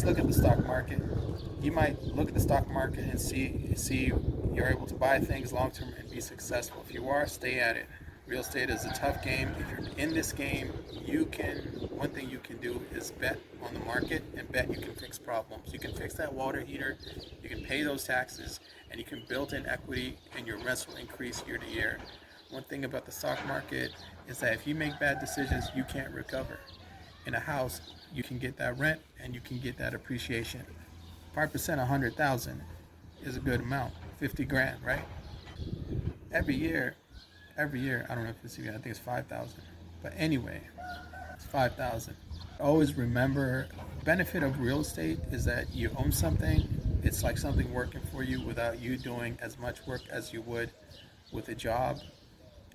Let's look at the stock market. You might look at the stock market and see you're able to buy things long term and be successful. If you are, stay at it. Real estate is a tough game. If you're in this game, you can. One thing you can do is bet on the market and bet you can fix problems. You can fix that water heater. You can pay those taxes, and you can build in equity, and your rents will increase year to year. One thing about the stock market is that if you make bad decisions, you can't recover. In a house, you can get that rent and you can get that appreciation. 5%, 100,000 is a good amount. 50 grand, right? Every year, I don't know if it's even, I think it's 5,000. But anyway, it's 5,000. Always remember, benefit of real estate is that you own something. It's like something working for you without you doing as much work as you would with a job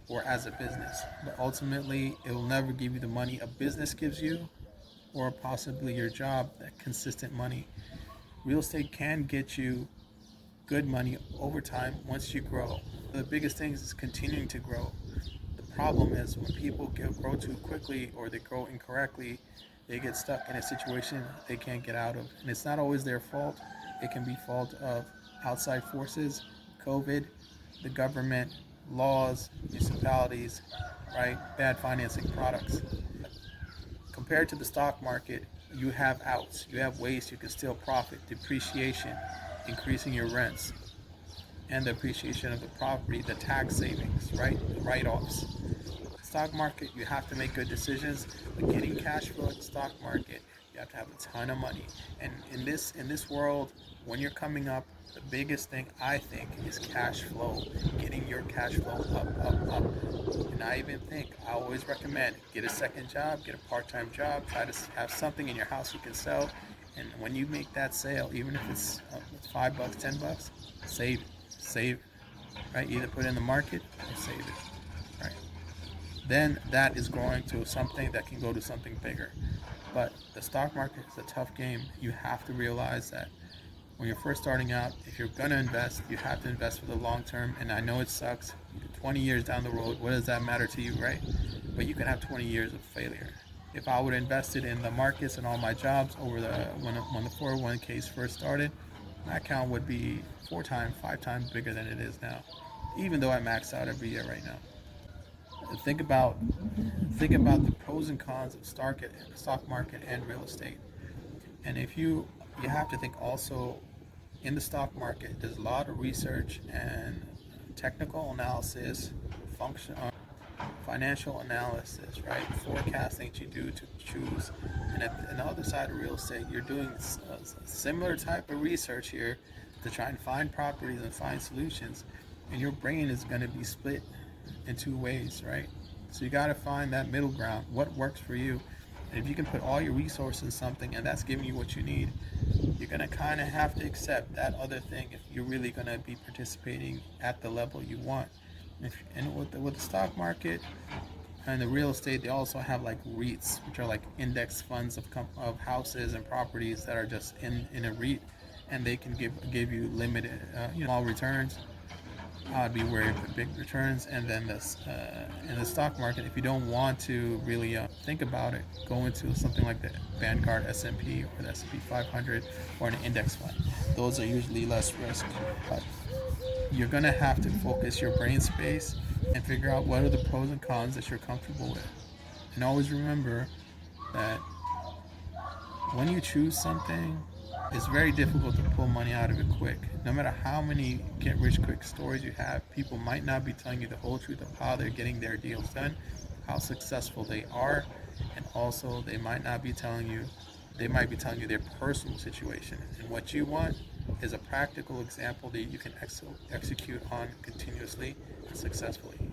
or as a business. But ultimately, it will never give you the money a business gives you or possibly your job, that consistent money. Real estate can get you good money over time once you grow. The biggest thing is continuing to grow. The problem is when people grow too quickly or they grow incorrectly, they get stuck in a situation they can't get out of. And it's not always their fault. It can be fault of outside forces, COVID, the government, laws, municipalities, right? Bad financing products. Compared to the stock market, you have outs. You have ways you can still profit, depreciation, increasing your rents, and the appreciation of the property, the tax savings, right? The write-offs. Stock market, you have to make good decisions, but getting cash flow at the stock market, you have to have a ton of money. And in this world, when you're coming up, the biggest thing I think is cash flow, getting your cash flow up. And I always recommend get a second job, get a part-time job, try to have something in your house you can sell. And when you make that sale, even if it's $5, $10, save it, right? Either put it in the market or save it, right? Then that is growing to something that can go to something bigger. But the stock market is a tough game. You have to realize that when you're first starting out, if you're going to invest, you have to invest for the long term. And I know it sucks. 20 years down the road, what does that matter to you, right? But you can have 20 years of failure. If I would have invested in the markets and all my jobs over when the 401ks first started, my account would be 4 times, 5 times bigger than it is now, even though I max out every year right now. Think about the pros and cons of stock market and real estate. And if you have to think also in the stock market, there's a lot of research and technical analysis, financial analysis, right? Forecasting that you do to choose. And at the other side of real estate, you're doing a similar type of research here to try and find properties and find solutions. And your brain is going to be split in 2 ways, right? So you got to find that middle ground. What works for you? And if you can put all your resources in something and that's giving you what you need, you're going to kind of have to accept that other thing if you're really going to be participating at the level you want. And with the stock market and the real estate, they also have like REITs, which are like index funds of houses and properties that are just in a REIT, and they can give you limited small returns. I'd be worried for big returns. And then in the stock market, if you don't want to really think about it, go into something like the Vanguard S&P or the S&P 500 or an index fund. Those are usually less risk, but you're gonna have to focus your brain space and figure out what are the pros and cons that you're comfortable with. And always remember that when you choose something, it's very difficult to pull money out of it quick. No matter how many get-rich-quick stories you have, people might not be telling you the whole truth of how they're getting their deals done, how successful they are, and also they might be telling you their personal situation. And what you want is a practical example that you can execute on continuously and successfully.